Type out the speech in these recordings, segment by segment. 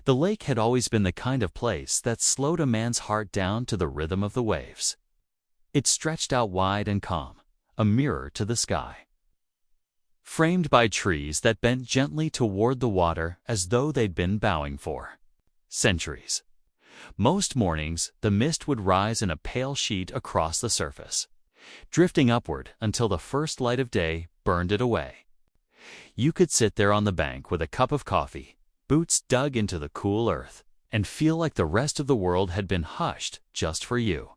The lake had always been the kind of place that slowed a man's heart down to the rhythm of the waves. It stretched out wide and calm, a mirror to the sky, framed by trees that bent gently toward the water as though they'd been bowing for centuries. Most mornings, the mist would rise in a pale sheet across the surface, drifting upward until the first light of day burned it away. You could sit there on the bank with a cup of coffee, boots dug into the cool earth, and feel like the rest of the world had been hushed just for you.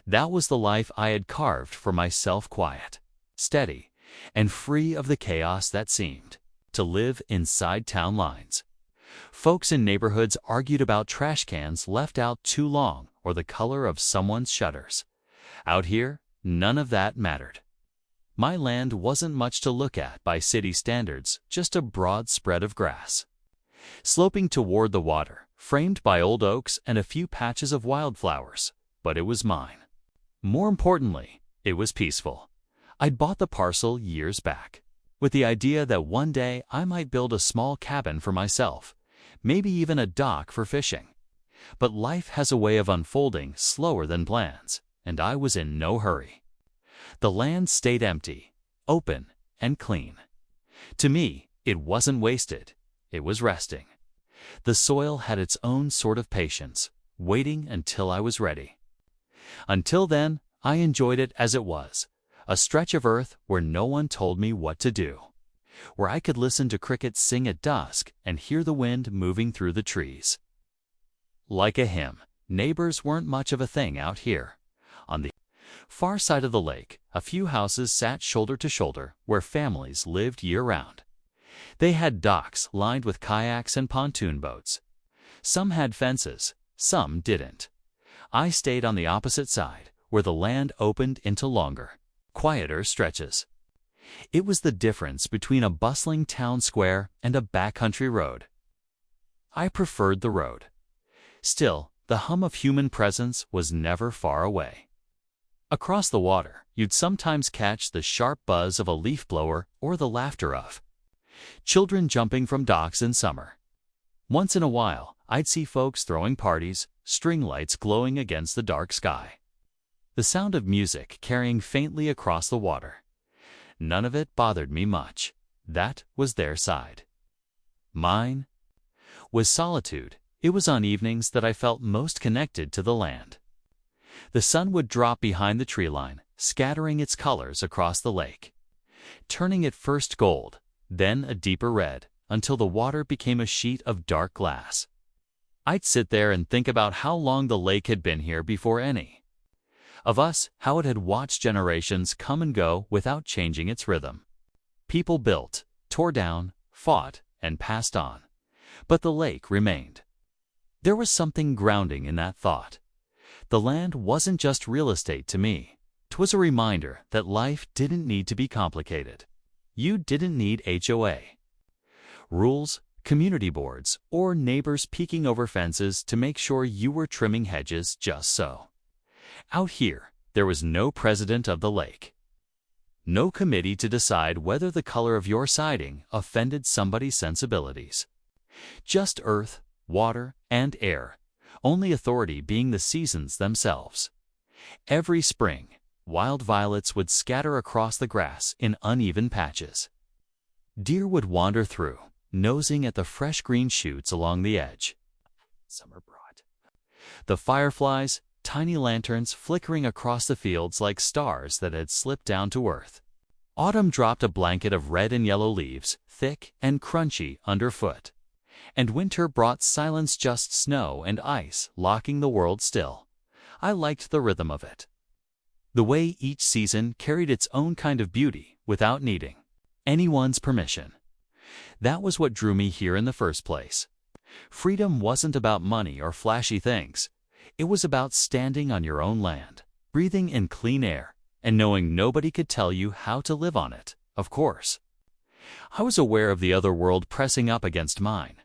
That was the life I had carved for myself, quiet, steady, and free of the chaos that seemed to live inside town lines. Folks in neighborhoods argued about trash cans left out too long or the color of someone's shutters. Out here, none of that mattered. My land wasn't much to look at by city standards, just a broad spread of grass, sloping toward the water, framed by old oaks and a few patches of wildflowers. But it was mine. More importantly, it was peaceful. I'd bought the parcel years back, with the idea that one day I might build a small cabin for myself, maybe even a dock for fishing. But life has a way of unfolding slower than plans, and I was in no hurry. The land stayed empty, open, and clean. To me, it wasn't wasted. It was resting. The soil had its own sort of patience, waiting until I was ready. Until then, I enjoyed it as it was, a stretch of earth where no one told me what to do, where I could listen to crickets sing at dusk and hear the wind moving through the trees. Like a hymn, neighbors weren't much of a thing out here. On the far side of the lake, a few houses sat shoulder to shoulder where families lived year-round. They had docks lined with kayaks and pontoon boats. Some had fences, some didn't. I stayed on the opposite side, where the land opened into longer, quieter stretches. It was the difference between a bustling town square and a backcountry road. I preferred the road. Still, the hum of human presence was never far away. Across the water, you'd sometimes catch the sharp buzz of a leaf blower or the laughter of children jumping from docks in summer. Once in a while, I'd see folks throwing parties, string lights glowing against the dark sky. The sound of music carrying faintly across the water. None of it bothered me much. That was their side. Mine was solitude. It was on evenings that I felt most connected to the land. The sun would drop behind the tree line, scattering its colors across the lake, turning it first gold, then a deeper red, until the water became a sheet of dark glass. I'd sit there and think about how long the lake had been here before any of us, how it had watched generations come and go without changing its rhythm. People built, tore down, fought, and passed on. But the lake remained. There was something grounding in that thought. The land wasn't just real estate to me. 'Twas a reminder that life didn't need to be complicated. You didn't need HOA rules, community boards, or neighbors peeking over fences to make sure you were trimming hedges just so. Out here, there was no president of the lake. No committee to decide whether the color of your siding offended somebody's sensibilities. Just earth, water, and air, only authority being the seasons themselves. Every spring, wild violets would scatter across the grass in uneven patches. Deer would wander through, nosing at the fresh green shoots along the edge. Summer brought the fireflies, tiny lanterns flickering across the fields like stars that had slipped down to earth. Autumn dropped a blanket of red and yellow leaves, thick and crunchy underfoot. And winter brought silence, just snow and ice locking the world still. I liked the rhythm of it. The way each season carried its own kind of beauty without needing anyone's permission. That was what drew me here in the first place. Freedom wasn't about money or flashy things. It was about standing on your own land, breathing in clean air, and knowing nobody could tell you how to live on it, of course. I was aware of the other world pressing up against mine.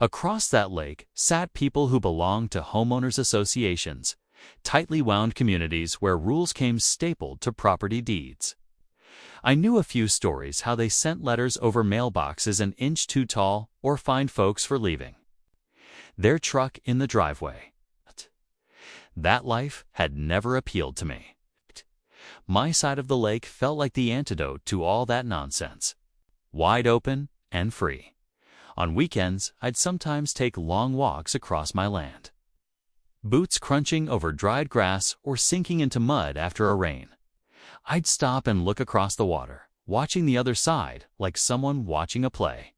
Across that lake sat people who belonged to homeowners associations, tightly wound communities where rules came stapled to property deeds. I knew a few stories how they sent letters over mailboxes an inch too tall or fined folks for leaving. their truck in the driveway. That life had never appealed to me. My side of the lake felt like the antidote to all that nonsense. Wide open and free. On weekends, I'd sometimes take long walks across my land. Boots crunching over dried grass or sinking into mud after a rain. I'd stop and look across the water, watching the other side like someone watching a play.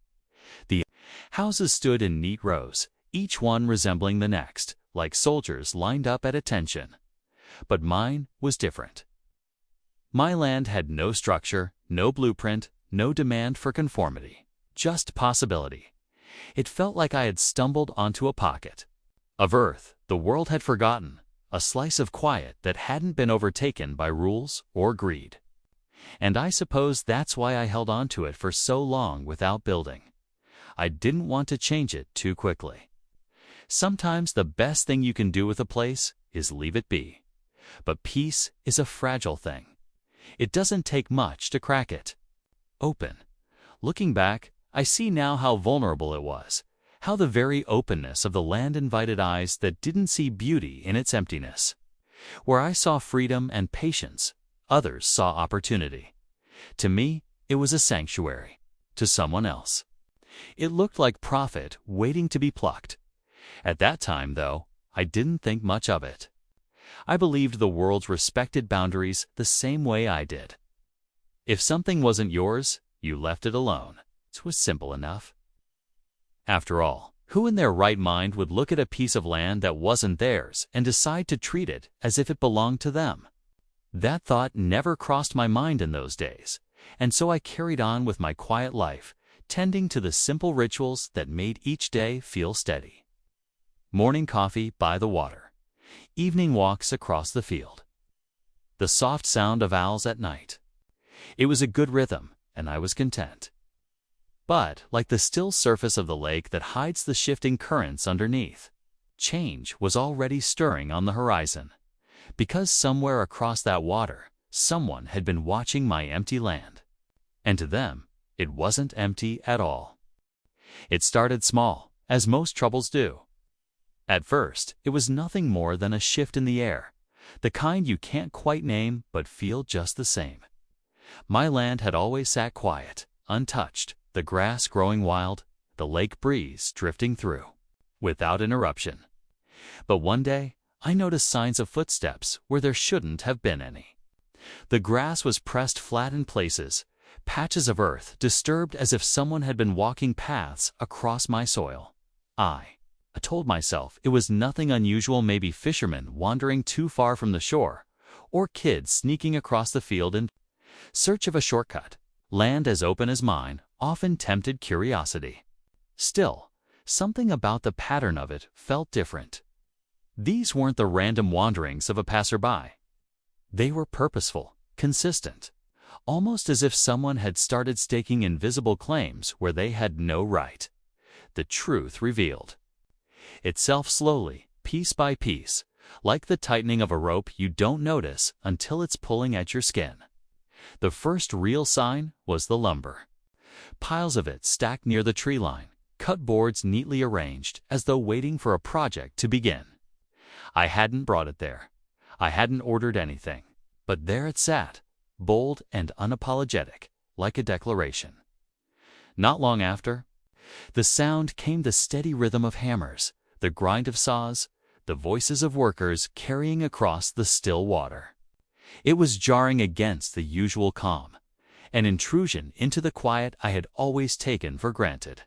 The houses stood in neat rows, each one resembling the next, like soldiers lined up at attention. But mine was different. My land had no structure, no blueprint, no demand for conformity, just possibility. It felt like I had stumbled onto a pocket of earth the world had forgotten, a slice of quiet that hadn't been overtaken by rules or greed. And I suppose that's why I held on to it for so long without building. I didn't want to change it too quickly. Sometimes the best thing you can do with a place is leave it be. But peace is a fragile thing. It doesn't take much to crack it open. Looking back, I see now how vulnerable it was, how the very openness of the land invited eyes that didn't see beauty in its emptiness. Where I saw freedom and patience, others saw opportunity. To me, it was a sanctuary. To someone else, it looked like profit waiting to be plucked. At that time, though, I didn't think much of it. I believed the world respected boundaries the same way I did. If something wasn't yours, you left it alone. It was simple enough. After all, who in their right mind would look at a piece of land that wasn't theirs and decide to treat it as if it belonged to them? That thought never crossed my mind in those days, and so I carried on with my quiet life, tending to the simple rituals that made each day feel steady. Morning coffee by the water. Evening walks across the field. The soft sound of owls at night. It was a good rhythm, and I was content. But, like the still surface of the lake that hides the shifting currents underneath, change was already stirring on the horizon. Because somewhere across that water, someone had been watching my empty land. And to them, it wasn't empty at all. It started small, as most troubles do. At first, it was nothing more than a shift in the air, the kind you can't quite name but feel just the same. My land had always sat quiet, untouched, the grass growing wild, the lake breeze drifting through, without interruption. But one day, I noticed signs of footsteps where there shouldn't have been any. The grass was pressed flat in places, patches of earth disturbed as if someone had been walking paths across my soil. I told myself it was nothing unusual, maybe fishermen wandering too far from the shore, or kids sneaking across the field in search of a shortcut. Land as open as mine often tempted curiosity. Still, something about the pattern of it felt different. These weren't the random wanderings of a passerby. They were purposeful, consistent, almost as if someone had started staking invisible claims where they had no right. The truth revealed itself slowly, piece by piece, like the tightening of a rope you don't notice until it's pulling at your skin. The first real sign was the lumber. Piles of it stacked near the tree line, cut boards neatly arranged as though waiting for a project to begin. I hadn't brought it there. I hadn't ordered anything. But there it sat, bold and unapologetic, like a declaration. Not long after, the sound came, the steady rhythm of hammers, the grind of saws, the voices of workers carrying across the still water. It was jarring against the usual calm, an intrusion into the quiet I had always taken for granted.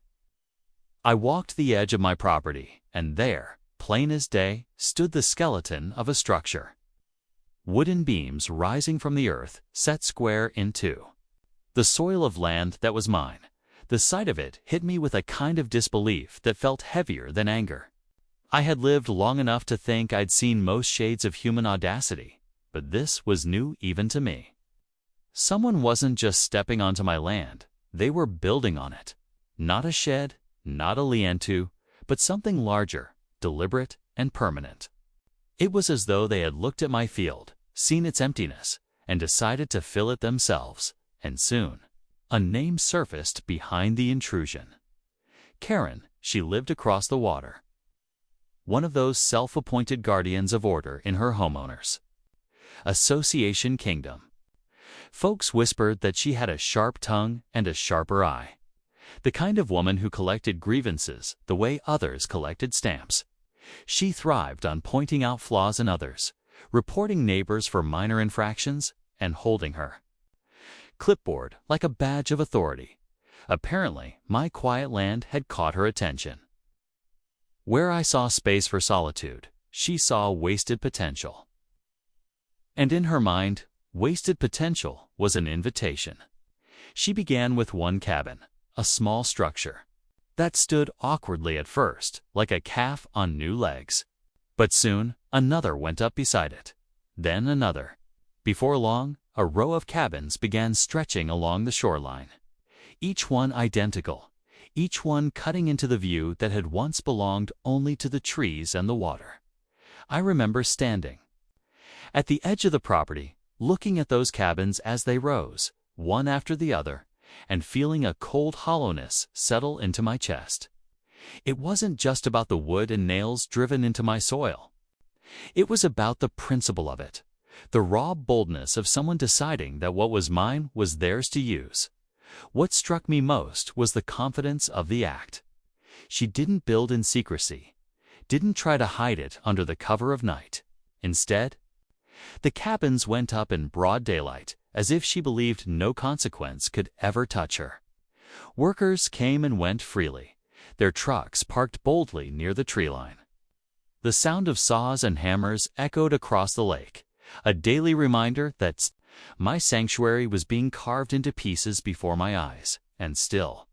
I walked the edge of my property, and there, plain as day, stood the skeleton of a structure. Wooden beams rising from the earth, set square in two. The soil of land that was mine. The sight of it hit me with a kind of disbelief that felt heavier than anger. I had lived long enough to think I'd seen most shades of human audacity, but this was new even to me. Someone wasn't just stepping onto my land, they were building on it. Not a shed, not a lean-to, but something larger, deliberate and permanent. It was as though they had looked at my field, seen its emptiness, and decided to fill it themselves, and soon a name surfaced behind the intrusion. Karen, she lived across the water. one of those self-appointed guardians of order in her homeowners. Association Kingdom. Folks whispered that she had a sharp tongue and a sharper eye. The kind of woman who collected grievances the way others collected stamps. She thrived on pointing out flaws in others, reporting neighbors for minor infractions, and holding her clipboard like a badge of authority. Apparently, my quiet land had caught her attention. Where I saw space for solitude, she saw wasted potential. And in her mind, wasted potential was an invitation. She began with one cabin, a small structure that stood awkwardly at first, like a calf on new legs. But soon, another went up beside it. Then another. Before long, a row of cabins began stretching along the shoreline. Each one identical, each one cutting into the view that had once belonged only to the trees and the water. I remember standing at the edge of the property, looking at those cabins as they rose, one after the other, and feeling a cold hollowness settle into my chest. It wasn't just about the wood and nails driven into my soil. It was about the principle of it, the raw boldness of someone deciding that what was mine was theirs to use. What struck me most was the confidence of the act. She didn't build in secrecy, didn't try to hide it under the cover of night. Instead, the cabins went up in broad daylight, as if she believed no consequence could ever touch her. Workers came and went freely, their trucks parked boldly near the tree line. The sound of saws and hammers echoed across the lake, a daily reminder that my sanctuary was being carved into pieces before my eyes, and still.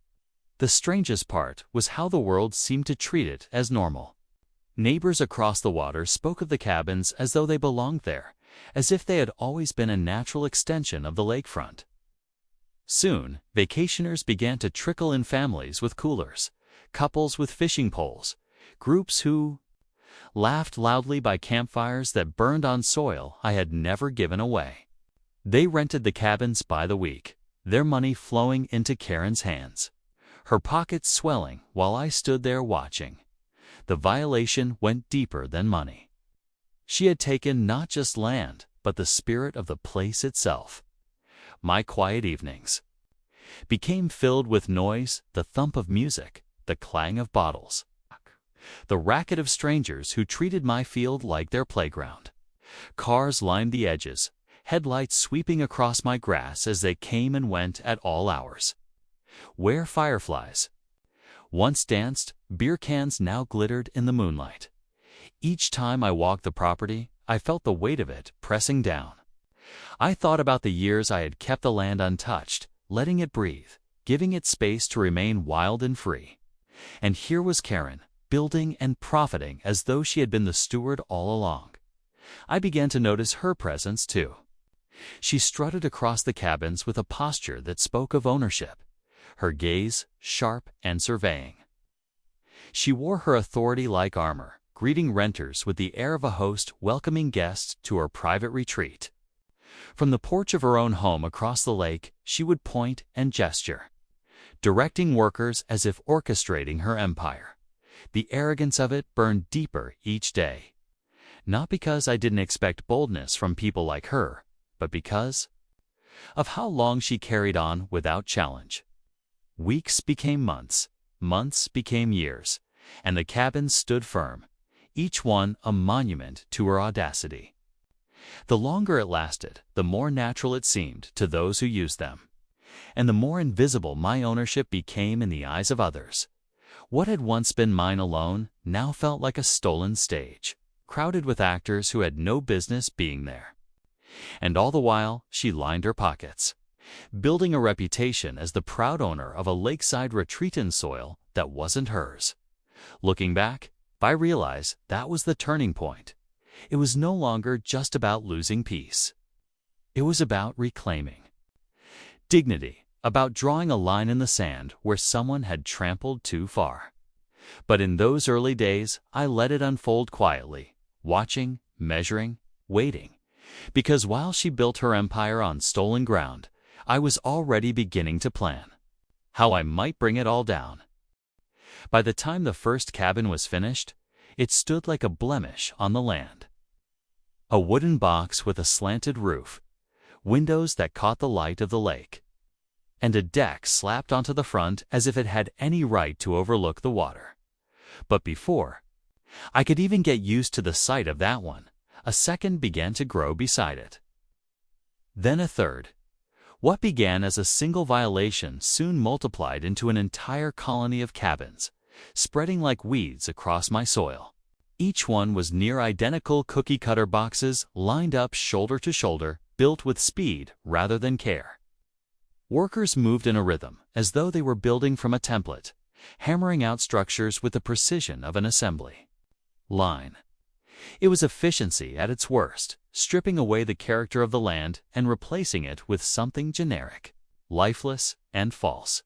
The strangest part was how the world seemed to treat it as normal. Neighbors across the water spoke of the cabins as though they belonged there, as if they had always been a natural extension of the lakefront. Soon, vacationers began to trickle in, families with coolers, couples with fishing poles, groups who laughed loudly by campfires that burned on soil I had never given away. They rented the cabins by the week, their money flowing into Karen's hands, her pockets swelling while I stood there watching. The violation went deeper than money. She had taken not just land, but the spirit of the place itself. My quiet evenings became filled with noise, the thump of music, the clang of bottles, the racket of strangers who treated my field like their playground. Cars lined the edges, headlights sweeping across my grass as they came and went at all hours. Where fireflies once danced, beer cans now glittered in the moonlight. Each time I walked the property, I felt the weight of it pressing down. I thought about the years I had kept the land untouched, letting it breathe, giving it space to remain wild and free. And here was Karen, building and profiting as though she had been the steward all along. I began to notice her presence too. She strutted across the cabins with a posture that spoke of ownership, her gaze sharp and surveying. She wore her authority-like armor, greeting renters with the air of a host welcoming guests to her private retreat. From the porch of her own home across the lake, she would point and gesture, directing workers as if orchestrating her empire. The arrogance of it burned deeper each day. Not because I didn't expect boldness from people like her, but because of how long she carried on without challenge. Weeks became months, months became years, and the cabins stood firm, each one a monument to her audacity. The longer it lasted, the more natural it seemed to those who used them, and the more invisible my ownership became in the eyes of others. What had once been mine alone now felt like a stolen stage, crowded with actors who had no business being there. And all the while, she lined her pockets, building a reputation as the proud owner of a lakeside retreat in soil that wasn't hers. Looking back, I realized that was the turning point. It was no longer just about losing peace. It was about reclaiming dignity, about drawing a line in the sand where someone had trampled too far. But in those early days, I let it unfold quietly, watching, measuring, waiting. Because while she built her empire on stolen ground, I was already beginning to plan how I might bring it all down. By the time the first cabin was finished, It stood like a blemish on the land. A wooden box with a slanted roof, windows that caught the light of the lake, and a deck slapped onto the front as if it had any right to overlook the water. But before I could even get used to the sight of that one, a second began to grow beside it. Then a third. What began as a single violation soon multiplied into an entire colony of cabins, spreading like weeds across my soil. Each one was near identical cookie-cutter boxes lined up shoulder to shoulder, built with speed rather than care. Workers moved in a rhythm, as though they were building from a template, hammering out structures with the precision of an assembly line. It was efficiency at its worst, stripping away the character of the land and replacing it with something generic, lifeless, and false.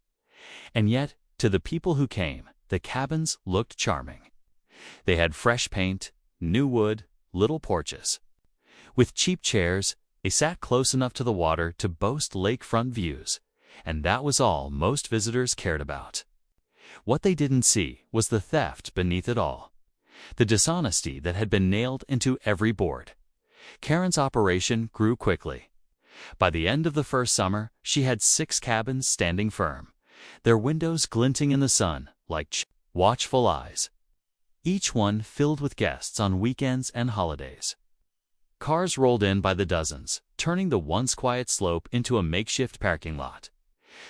And yet, to the people who came, the cabins looked charming. They had fresh paint, new wood, little porches. With cheap chairs, they sat close enough to the water to boast lakefront views, and that was all most visitors cared about. What they didn't see was the theft beneath it all, the dishonesty that had been nailed into every board. Karen's operation grew quickly. By the end of the first summer, she had 6 cabins standing firm, their windows glinting in the sun like watchful eyes, each one filled with guests on weekends and holidays. Cars rolled in by the dozens, turning the once quiet slope into a makeshift parking lot.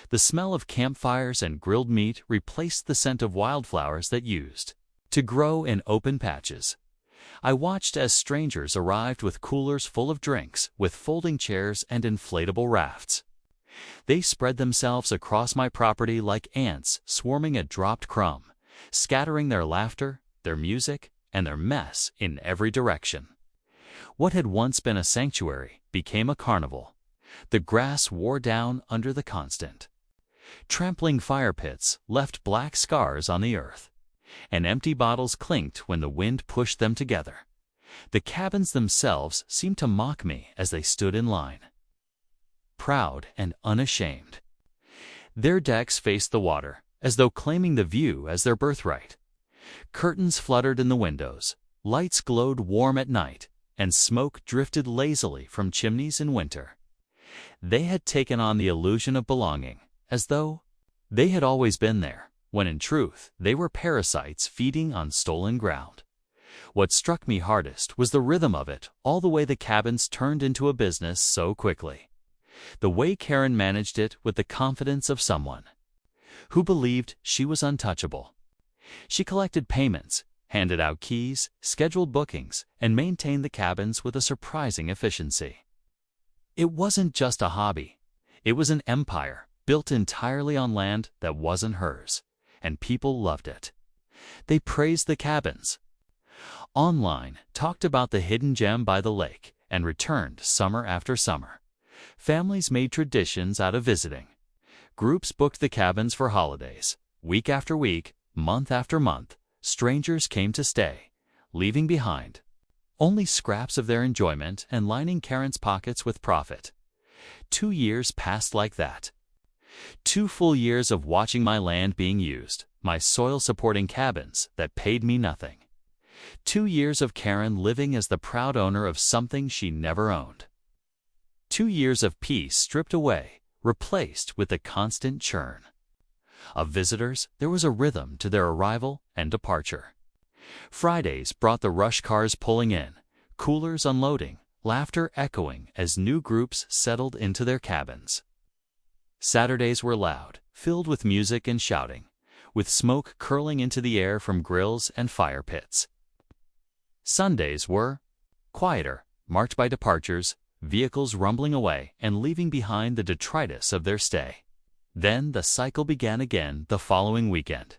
The smell of campfires and grilled meat replaced the scent of wildflowers that used to grow in open patches. I watched as strangers arrived with coolers full of drinks, with folding chairs and inflatable rafts. They spread themselves across my property like ants swarming a dropped crumb, scattering their laughter, their music, and their mess in every direction. What had once been a sanctuary became a carnival. The grass wore down under the constant. Trampling fire pits left black scars on the earth, and empty bottles clinked when the wind pushed them together. The cabins themselves seemed to mock me as they stood in line, proud and unashamed. Their decks faced the water, as though claiming the view as their birthright. Curtains fluttered in the windows, lights glowed warm at night, and smoke drifted lazily from chimneys in winter. They had taken on the illusion of belonging, as though they had always been there, when in truth they were parasites feeding on stolen ground. What struck me hardest was the rhythm of it, all the way the cabins turned into a business so quickly. The way Karen managed it with the confidence of someone who believed she was untouchable. She collected payments, handed out keys, scheduled bookings, and maintained the cabins with a surprising efficiency. It wasn't just a hobby. It was an empire, built entirely on land that wasn't hers, and people loved it. They praised the cabins online, talked about the hidden gem by the lake, and returned summer after summer. Families made traditions out of visiting. Groups booked the cabins for holidays. Week after week, month after month, strangers came to stay, leaving behind only scraps of their enjoyment and lining Karen's pockets with profit. 2 years passed like that. 2 full years of watching my land being used, my soil-supporting cabins that paid me nothing. 2 years of Karen living as the proud owner of something she never owned. 2 years of peace stripped away, replaced with the constant churn. Of visitors, there was a rhythm to their arrival and departure. Fridays brought the rush cars pulling in, coolers unloading, laughter echoing as new groups settled into their cabins. Saturdays were loud, filled with music and shouting, with smoke curling into the air from grills and fire pits. Sundays were quieter, marked by departures, vehicles rumbling away and leaving behind the detritus of their stay. Then the cycle began again the following weekend.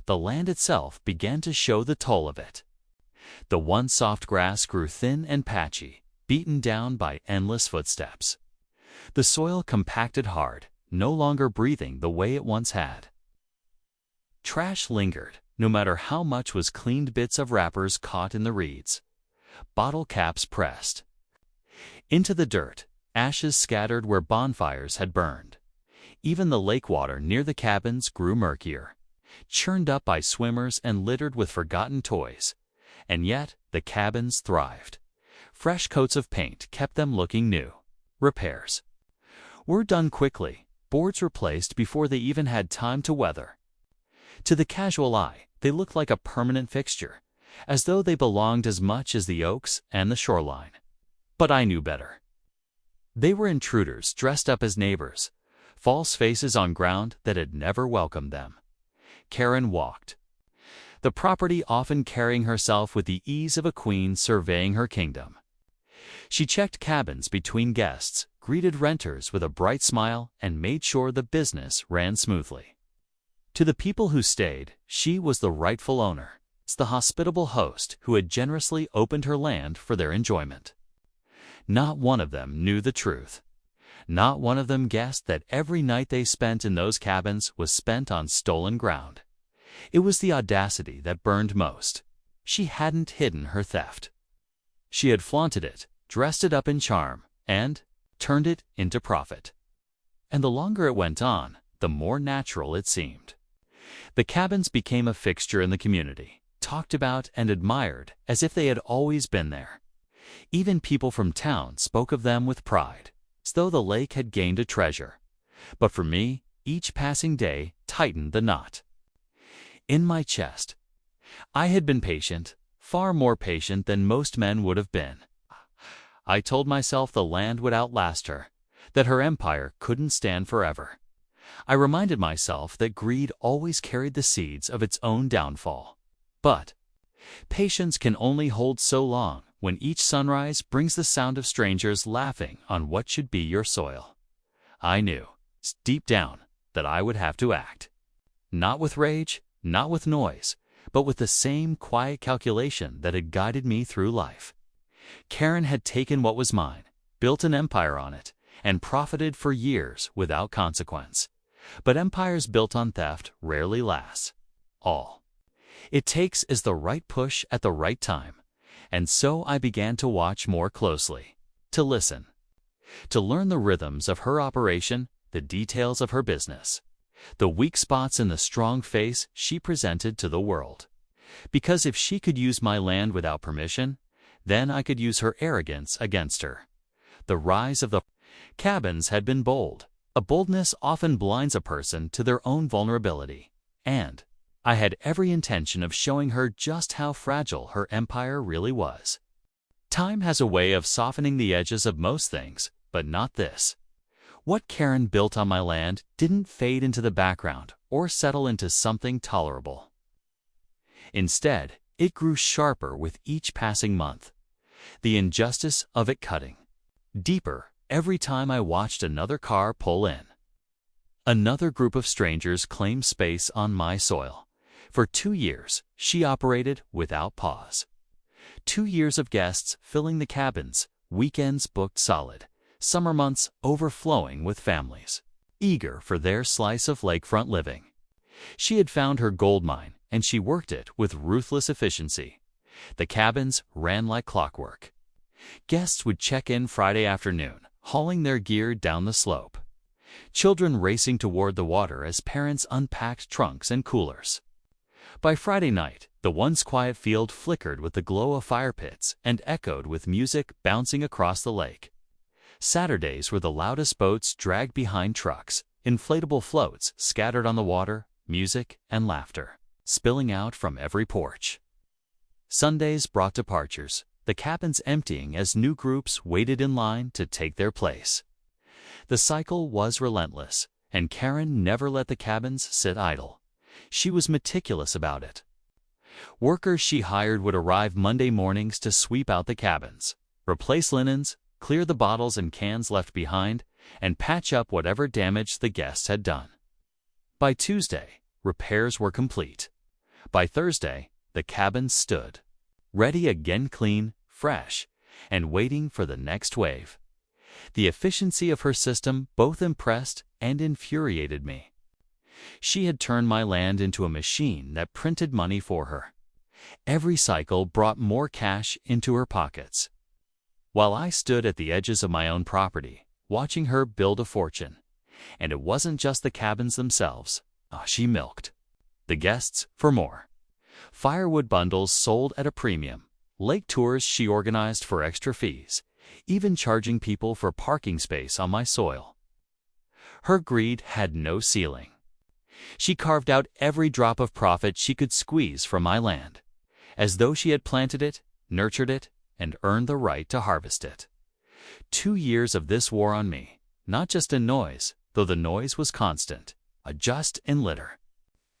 The land itself began to show the toll of it. The once soft grass grew thin and patchy, beaten down by endless footsteps. The soil compacted hard, no longer breathing the way it once had. Trash lingered, no matter how much was cleaned, bits of wrappers caught in the reeds, bottle caps pressed into the dirt, ashes scattered where bonfires had burned. Even the lake water near the cabins grew murkier, churned up by swimmers and littered with forgotten toys, And yet, the cabins thrived. Fresh coats of paint kept them looking new. Repairs were done quickly, boards replaced before they even had time to weather. To the casual eye, they looked like a permanent fixture, as though they belonged as much as the oaks and the shoreline. But I knew better. They were intruders dressed up as neighbors, false faces on ground that had never welcomed them. Karen walked the property, often carrying herself with the ease of a queen surveying her kingdom. She checked cabins between guests, greeted renters with a bright smile, and made sure the business ran smoothly. To the people who stayed, she was the rightful owner, the hospitable host who had generously opened her land for their enjoyment. Not one of them knew the truth. Not one of them guessed that every night they spent in those cabins was spent on stolen ground. It was the audacity that burned most. She hadn't hidden her theft. She had flaunted it, dressed it up in charm, and turned it into profit. And the longer it went on, the more natural it seemed. The cabins became a fixture in the community, talked about and admired as if they had always been there. Even people from town spoke of them with pride, as though the lake had gained a treasure. But for me, each passing day tightened the knot in my chest. I had been patient, far more patient than most men would have been. I told myself the land would outlast her, that her empire couldn't stand forever. I reminded myself that greed always carried the seeds of its own downfall. But patience can only hold so long when each sunrise brings the sound of strangers laughing on what should be your soil. I knew, deep down, that I would have to act. Not with rage, not with noise, but with the same quiet calculation that had guided me through life. Karen had taken what was mine, built an empire on it, and profited for years without consequence. But empires built on theft rarely last. All it takes is the right push at the right time. And so I began to watch more closely, to listen, to learn the rhythms of her operation, the details of her business, the weak spots in the strong face she presented to the world. Because if she could use my land without permission, then I could use her arrogance against her. The rise of the cabins had been bold. A boldness often blinds a person to their own vulnerability, and I had every intention of showing her just how fragile her empire really was. Time has a way of softening the edges of most things, but not this. What Karen built on my land didn't fade into the background or settle into something tolerable. Instead, it grew sharper with each passing month, the injustice of it cutting deeper every time I watched another car pull in. Another group of strangers claimed space on my soil. For 2 years, she operated without pause. 2 years of guests filling the cabins, weekends booked solid, summer months overflowing with families, eager for their slice of lakefront living. She had found her gold mine, and she worked it with ruthless efficiency. The cabins ran like clockwork. Guests would check in Friday afternoon, hauling their gear down the slope. Children racing toward the water as parents unpacked trunks and coolers. By Friday night, the once quiet field flickered with the glow of fire pits and echoed with music bouncing across the lake. Saturdays were the loudest boats dragged behind trucks, inflatable floats scattered on the water, music and laughter spilling out from every porch. Sundays brought departures, the cabins emptying as new groups waited in line to take their place. The cycle was relentless, and Karen never let the cabins sit idle. She was meticulous about it. Workers she hired would arrive Monday mornings to sweep out the cabins, replace linens, clear the bottles and cans left behind, and patch up whatever damage the guests had done. By Tuesday, repairs were complete. By Thursday, the cabins stood, ready again, clean, fresh, and waiting for the next wave. The efficiency of her system both impressed and infuriated me. She had turned my land into a machine that printed money for her. Every cycle brought more cash into her pockets. While I stood at the edges of my own property, watching her build a fortune. And it wasn't just the cabins themselves. She milked the guests for more. Firewood bundles sold at a premium, lake tours she organized for extra fees, even charging people for parking space on my soil. Her greed had no ceiling. She carved out every drop of profit she could squeeze from my land, as though she had planted it, nurtured it, and earned the right to harvest it. 2 years of this war on me, not just in noise, though the noise was constant, just in litter.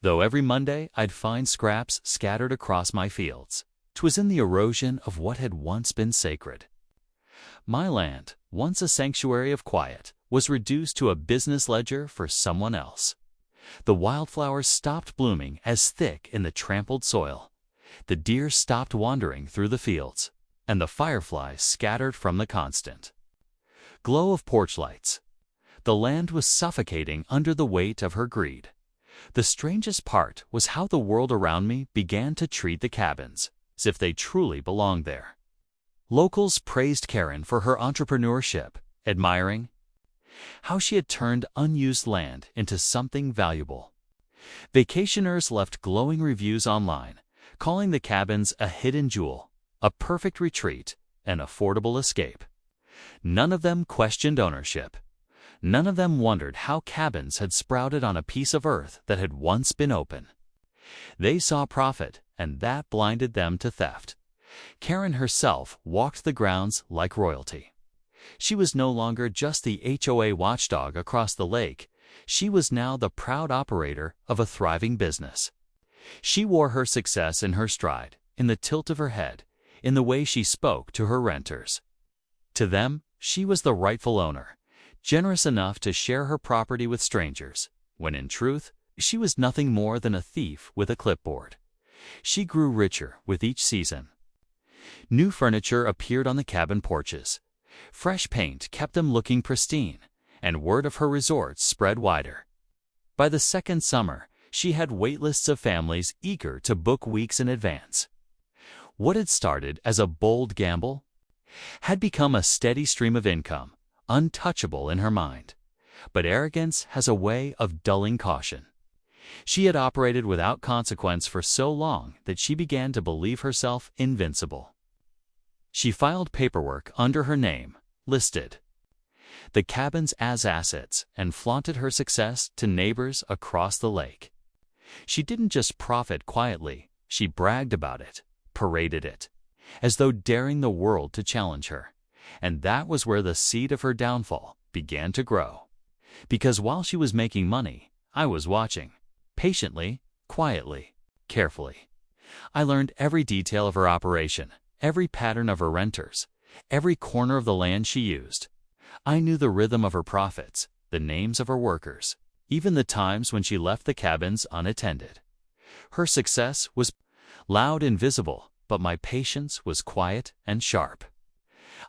Though every Monday I'd find scraps scattered across my fields, 'twas in the erosion of what had once been sacred. My land, once a sanctuary of quiet, was reduced to a business ledger for someone else. The wildflowers stopped blooming as thick in the trampled soil. The deer stopped wandering through the fields, and the fireflies scattered from the constant glow of porch lights. The land was suffocating under the weight of her greed. The strangest part was how the world around me began to treat the cabins as if they truly belonged there. Locals praised Karen for her entrepreneurship, admiring how she had turned unused land into something valuable. Vacationers left glowing reviews online, calling the cabins a hidden jewel, a perfect retreat, an affordable escape. None of them questioned ownership. None of them wondered how cabins had sprouted on a piece of earth that had once been open. They saw profit, and that blinded them to theft. Karen herself walked the grounds like royalty. She was no longer just the HOA watchdog across the lake. She was now the proud operator of a thriving business. She wore her success in her stride, in the tilt of her head, in the way she spoke to her renters. To them, she was the rightful owner, generous enough to share her property with strangers, when in truth, she was nothing more than a thief with a clipboard. She grew richer with each season. New furniture appeared on the cabin porches. Fresh paint kept them looking pristine, and word of her resorts spread wider. By the second summer, she had waitlists of families eager to book weeks in advance. What had started as a bold gamble had become a steady stream of income, untouchable in her mind. But arrogance has a way of dulling caution. She had operated without consequence for so long that she began to believe herself invincible. She filed paperwork under her name, listed the cabins as assets, and flaunted her success to neighbors across the lake. She didn't just profit quietly, she bragged about it, paraded it, as though daring the world to challenge her. And that was where the seed of her downfall began to grow. Because while she was making money, I was watching, patiently, quietly, carefully. I learned every detail of her operation, every pattern of her renters, every corner of the land she used. I knew the rhythm of her profits, the names of her workers, even the times when she left the cabins unattended. Her success was loud and visible, but my patience was quiet and sharp.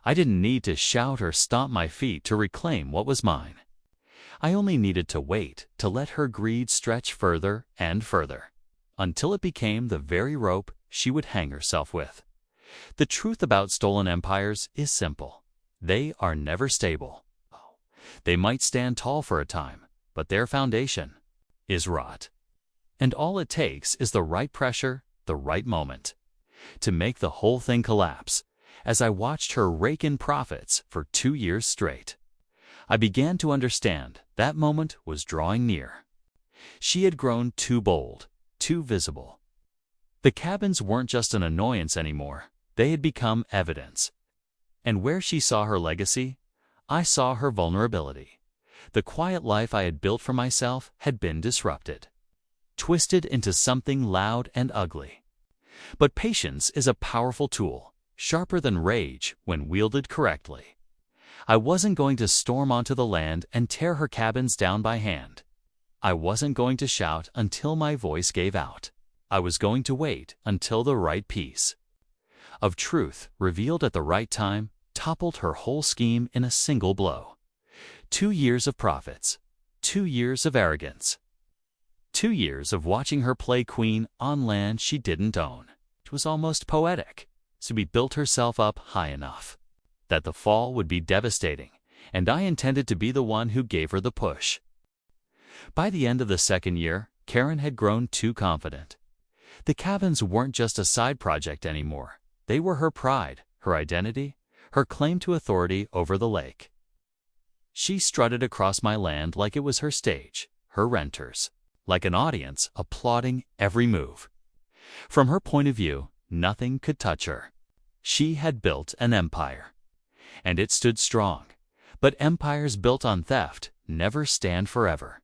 I didn't need to shout or stomp my feet to reclaim what was mine. I only needed to wait to let her greed stretch further and further, until it became the very rope she would hang herself with. The truth about stolen empires is simple. They are never stable. They might stand tall for a time, but their foundation is rot. And all it takes is the right pressure, the right moment, to make the whole thing collapse. As I watched her rake in profits for 2 years straight, I began to understand that moment was drawing near. She had grown too bold, too visible. The cabins weren't just an annoyance anymore, they had become evidence. And where she saw her legacy, I saw her vulnerability. The quiet life I had built for myself had been disrupted, twisted into something loud and ugly. But patience is a powerful tool, sharper than rage when wielded correctly. I wasn't going to storm onto the land and tear her cabins down by hand. I wasn't going to shout until my voice gave out. I was going to wait until the right piece of truth, revealed at the right time, toppled her whole scheme in a single blow. 2 years of profits, 2 years of arrogance, 2 years of watching her play queen on land she didn't own. It was almost poetic. So she built herself up high enough that the fall would be devastating, and I intended to be the one who gave her the push. By the end of the second year, Karen had grown too confident. The cabins weren't just a side project anymore. They were her pride, her identity, her claim to authority over the lake. She strutted across my land like it was her stage, her renters, like an audience applauding every move. From her point of view, nothing could touch her. She had built an empire, and it stood strong. But empires built on theft never stand forever.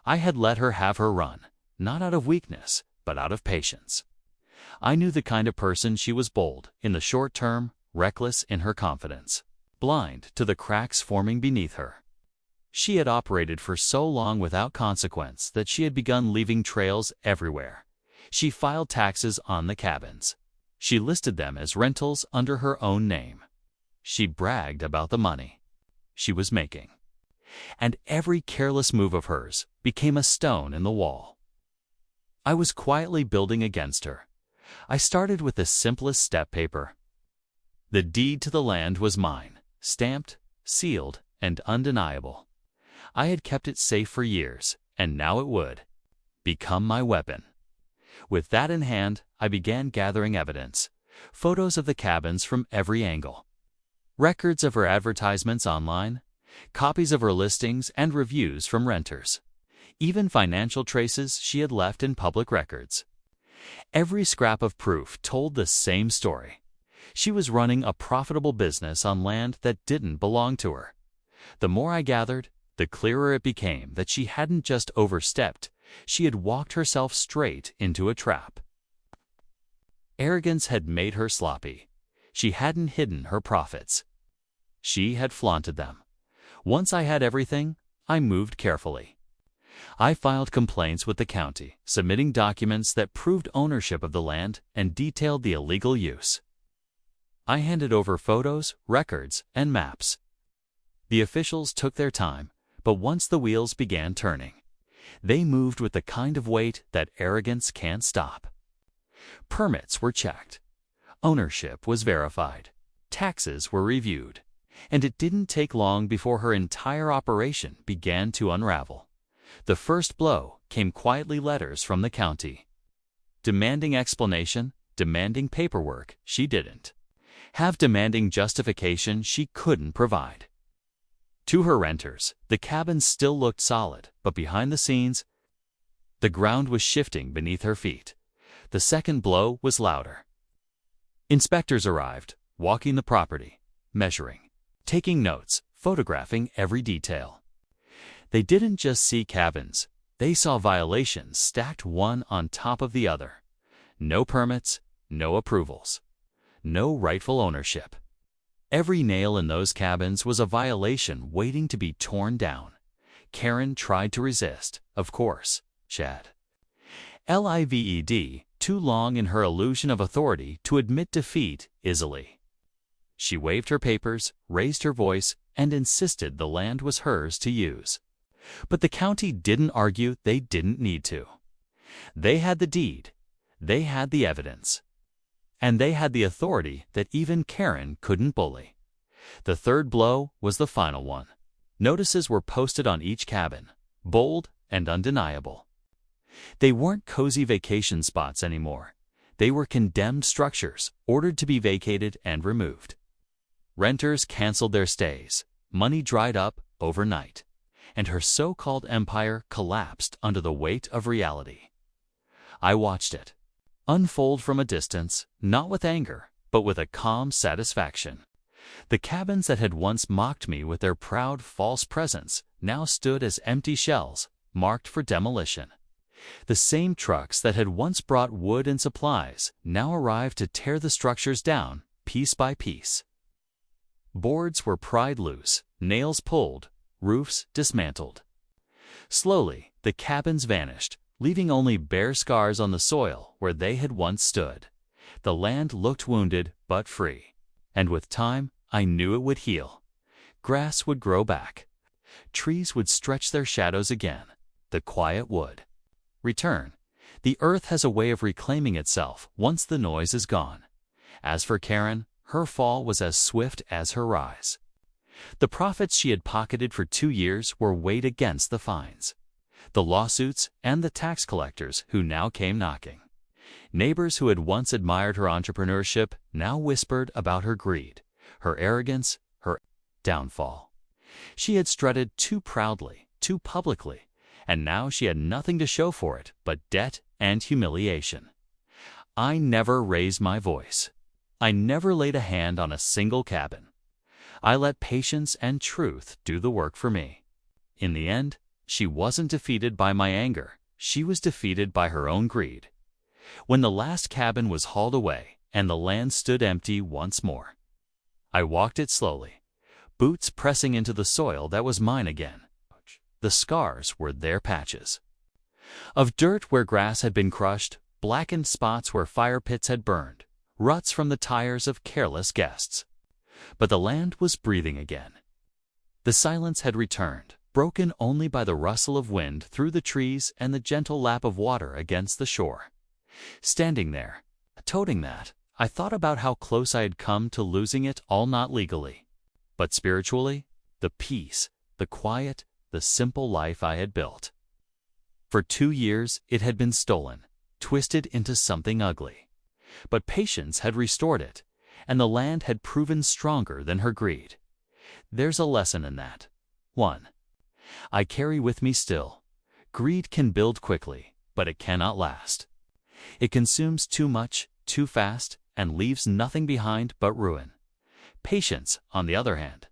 I had let her have her run, not out of weakness, but out of patience. I knew the kind of person she was: bold in the short term, reckless in her confidence, blind to the cracks forming beneath her. She had operated for so long without consequence that she had begun leaving trails everywhere. She filed taxes on the cabins. She listed them as rentals under her own name. She bragged about the money she was making. And every careless move of hers became a stone in the wall. I was quietly building against her. I started with the simplest step paper. The deed to the land was mine, stamped, sealed, and undeniable. I had kept it safe for years, and now it would become my weapon. With that in hand, I began gathering evidence, photos of the cabins from every angle, records of her advertisements online, copies of her listings and reviews from renters, even financial traces she had left in public records. Every scrap of proof told the same story. She was running a profitable business on land that didn't belong to her. The more I gathered, the clearer it became that she hadn't just overstepped, she had walked herself straight into a trap. Arrogance had made her sloppy. She hadn't hidden her profits. She had flaunted them. Once I had everything, I moved carefully. I filed complaints with the county, submitting documents that proved ownership of the land and detailed the illegal use. I handed over photos, records, and maps. The officials took their time, but once the wheels began turning, they moved with the kind of weight that arrogance can't stop. Permits were checked. Ownership was verified. Taxes were reviewed. And it didn't take long before her entire operation began to unravel. The first blow came quietly: letters from the county, demanding explanation, demanding paperwork she didn't have, demanding justification she couldn't provide. To her renters, the cabins still looked solid, but behind the scenes, the ground was shifting beneath her feet. The second blow was louder. Inspectors arrived, walking the property, measuring, taking notes, photographing every detail. They didn't just see cabins, they saw violations stacked one on top of the other. No permits, no approvals, no rightful ownership. Every nail in those cabins was a violation waiting to be torn down. Karen tried to resist, of course. Chad. Lived, too long in her illusion of authority to admit defeat easily. She waved her papers, raised her voice, and insisted the land was hers to use. But the county didn't argue. They didn't need to. They had the deed. They had the evidence. And they had the authority that even Karen couldn't bully. The third blow was the final one. Notices were posted on each cabin, bold and undeniable. They weren't cozy vacation spots anymore. They were condemned structures, ordered to be vacated and removed. Renters canceled their stays. Money dried up overnight. And her so-called empire collapsed under the weight of reality. I watched it unfold from a distance, not with anger, but with a calm satisfaction. The cabins that had once mocked me with their proud false presence now stood as empty shells, marked for demolition. The same trucks that had once brought wood and supplies now arrived to tear the structures down, piece by piece. Boards were pried loose, nails pulled, roofs dismantled. Slowly, the cabins vanished, leaving only bare scars on the soil where they had once stood. The land looked wounded but free. And with time, I knew it would heal. Grass would grow back. Trees would stretch their shadows again. The quiet would return. The earth has a way of reclaiming itself once the noise is gone. As for Karen, her fall was as swift as her rise. The profits she had pocketed for 2 years were weighed against the fines, the lawsuits, and the tax collectors who now came knocking. Neighbors who had once admired her entrepreneurship now whispered about her greed, her arrogance, her downfall. She had strutted too proudly, too publicly, and now she had nothing to show for it but debt and humiliation. I never raised my voice. I never laid a hand on a single cabin. I let patience and truth do the work for me. In the end, she wasn't defeated by my anger. She was defeated by her own greed. When the last cabin was hauled away and the land stood empty once more, I walked it slowly, boots pressing into the soil that was mine again. The scars were their patches. Of dirt where grass had been crushed, blackened spots where fire pits had burned, ruts from the tires of careless guests. But the land was breathing again. The silence had returned, broken only by the rustle of wind through the trees and the gentle lap of water against the shore. Standing there, toting that, I thought about how close I had come to losing it all, not legally, but spiritually, the peace, the quiet, the simple life I had built. For 2 years it had been stolen, twisted into something ugly. But patience had restored it, and the land had proven stronger than her greed. There's a lesson in that. 1. I carry with me still. Greed can build quickly, but it cannot last. It consumes too much, too fast, and leaves nothing behind but ruin. Patience, on the other hand,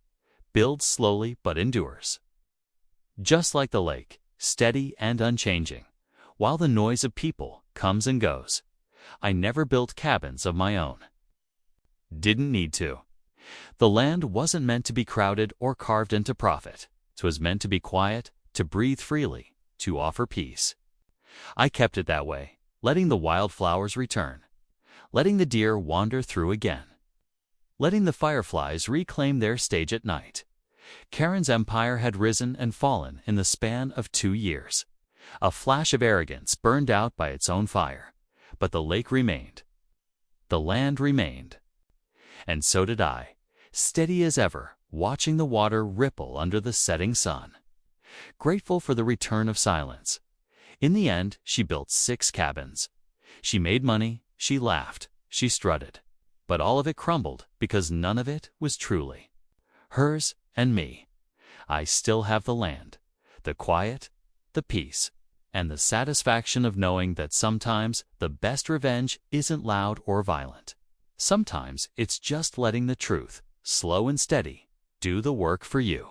builds slowly but endures. Just like the lake, steady and unchanging, while the noise of people comes and goes. I never built cabins of my own. Didn't need to. The land wasn't meant to be crowded or carved into profit. It was meant to be quiet, to breathe freely, to offer peace. I kept it that way, letting the wildflowers return, letting the deer wander through again, letting the fireflies reclaim their stage at night. Karen's empire had risen and fallen in the span of 2 years. A flash of arrogance burned out by its own fire, but the lake remained. The land remained. And so did I, steady as ever, watching the water ripple under the setting sun. Grateful for the return of silence. In the end, she built 6 cabins. She made money, she laughed, she strutted. But all of it crumbled because none of it was truly hers and me. I still have the land, the quiet, the peace, and the satisfaction of knowing that sometimes the best revenge isn't loud or violent. Sometimes it's just letting the truth, slow and steady, do the work for you.